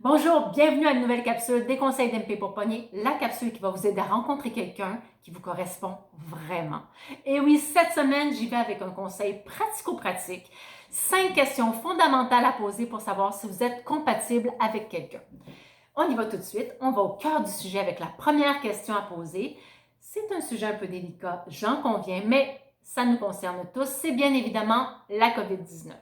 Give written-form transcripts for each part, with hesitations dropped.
Bonjour, bienvenue à une nouvelle capsule des conseils d'MP pour pogner, la capsule qui va vous aider à rencontrer quelqu'un qui vous correspond vraiment. Et oui, cette semaine, j'y vais avec un conseil pratico-pratique. 5 questions fondamentales à poser pour savoir si vous êtes compatible avec quelqu'un. On y va tout de suite. On va au cœur du sujet avec la première question à poser. C'est un sujet un peu délicat, j'en conviens, mais ça nous concerne tous. C'est bien évidemment la COVID-19.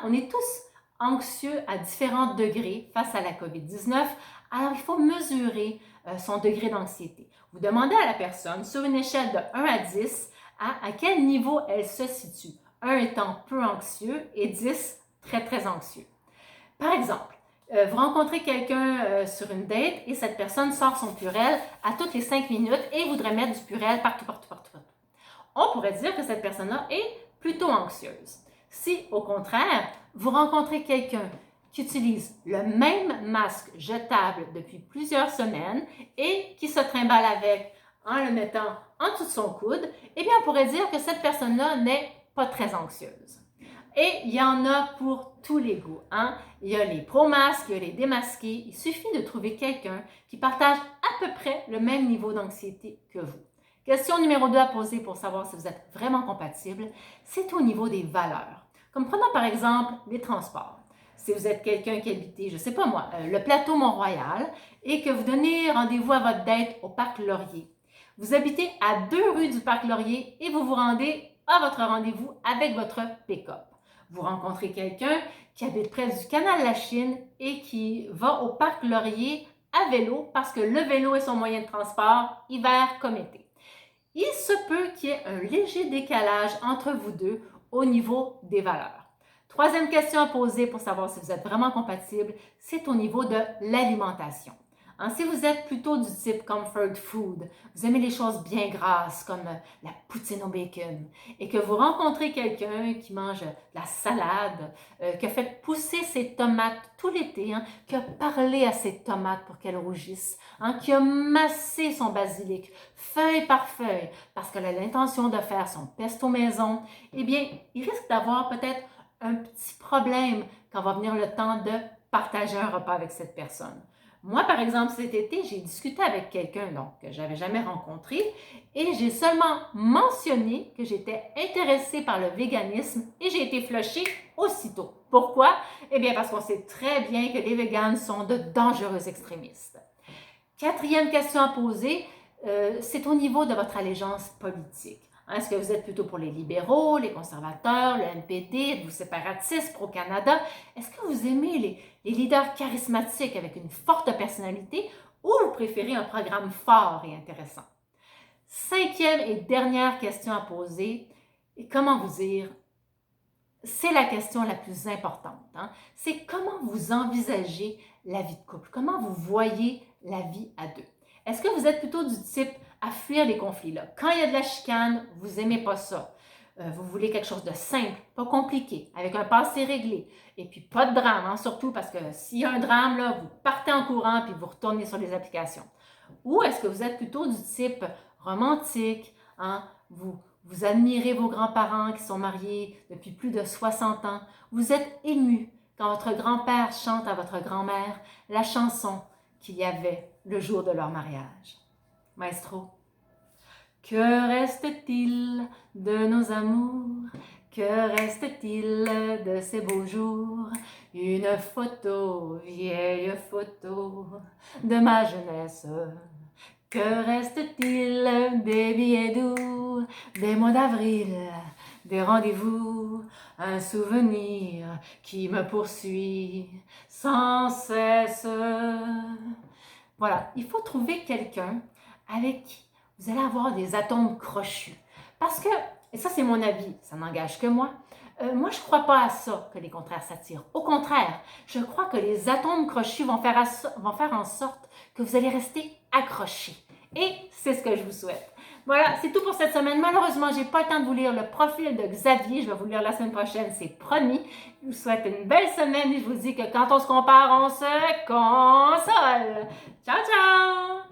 On est tous anxieux à différents degrés face à la COVID-19, alors il faut mesurer son degré d'anxiété. Vous demandez à la personne, sur une échelle de 1 à 10, à quel niveau elle se situe. 1 étant peu anxieux et 10 très, très anxieux. Par exemple, vous rencontrez quelqu'un sur une date et cette personne sort son Purell à toutes les 5 minutes et voudrait mettre du Purell partout, partout, partout, partout. On pourrait dire que cette personne-là est plutôt anxieuse. Si, au contraire, vous rencontrez quelqu'un qui utilise le même masque jetable depuis plusieurs semaines et qui se trimballe avec en le mettant en dessous de son coude, eh bien, on pourrait dire que cette personne-là n'est pas très anxieuse. Et il y en a pour tous les goûts. Il y a les pro-masques, il y a les démasqués. Il suffit de trouver quelqu'un qui partage à peu près le même niveau d'anxiété que vous. Question numéro 2 à poser pour savoir si vous êtes vraiment compatible, c'est au niveau des valeurs. Comme prenons par exemple les transports. Si vous êtes quelqu'un qui habite, je ne sais pas moi, le plateau Mont-Royal et que vous donnez rendez-vous à votre date au Parc Laurier. Vous habitez à 2 rues du Parc Laurier et vous vous rendez à votre rendez-vous avec votre pick-up. Vous rencontrez quelqu'un qui habite près du canal de la Chine et qui va au Parc Laurier à vélo parce que le vélo est son moyen de transport, hiver comme été. Il se peut qu'il y ait un léger décalage entre vous deux au niveau des valeurs. Troisième question à poser pour savoir si vous êtes vraiment compatible, c'est au niveau de l'alimentation. Si vous êtes plutôt du type comfort food, vous aimez les choses bien grasses comme la poutine au bacon, et que vous rencontrez quelqu'un qui mange de la salade, qui a fait pousser ses tomates tout l'été, qui a parlé à ses tomates pour qu'elles rougissent, qui a massé son basilic feuille par feuille parce qu'elle a l'intention de faire son pesto maison, eh bien, il risque d'avoir peut-être un petit problème quand va venir le temps de partager un repas avec cette personne. Moi, par exemple, cet été, j'ai discuté avec quelqu'un que je n'avais jamais rencontré et j'ai seulement mentionné que j'étais intéressée par le véganisme et j'ai été flushée aussitôt. Pourquoi? Eh bien, parce qu'on sait très bien que les véganes sont de dangereux extrémistes. Quatrième question à poser, c'est au niveau de votre allégeance politique. Est-ce que vous êtes plutôt pour les libéraux, les conservateurs, le NPD, êtes-vous séparatiste, pro-Canada? Est-ce que vous aimez les leaders charismatiques avec une forte personnalité ou vous préférez un programme fort et intéressant? Cinquième et dernière question à poser, et comment vous dire, c'est la question la plus importante. C'est comment vous envisagez la vie de couple, comment vous voyez la vie à deux. Est-ce que vous êtes plutôt du type à fuir les conflits? Là? Quand il y a de la chicane, vous n'aimez pas ça. Vous voulez quelque chose de simple, pas compliqué, avec un passé réglé. Et puis pas de drame, surtout parce que s'il y a un drame, là, vous partez en courant puis vous retournez sur les applications. Ou est-ce que vous êtes plutôt du type romantique, vous admirez vos grands-parents qui sont mariés depuis plus de 60 ans. Vous êtes ému quand votre grand-père chante à votre grand-mère la chanson qu'il y avait le jour de leur mariage. Maestro, que reste-t-il de nos amours? Que reste-t-il de ces beaux jours? Une photo, vieille photo de ma jeunesse. Que reste-t-il des billets doux, des mois d'avril, des rendez-vous, un souvenir qui me poursuit sans cesse. Voilà, il faut trouver quelqu'un avec qui vous allez avoir des atomes crochus. Parce que, et ça c'est mon avis, ça n'engage que moi, moi je ne crois pas à ça que les contraires s'attirent. Au contraire, je crois que les atomes crochus vont faire en sorte que vous allez rester accrochés. Et c'est ce que je vous souhaite. Voilà, c'est tout pour cette semaine. Malheureusement, je n'ai pas le temps de vous lire le profil de Xavier. Je vais vous le lire la semaine prochaine, c'est promis. Je vous souhaite une belle semaine et je vous dis que quand on se compare, on se console. Ciao, ciao!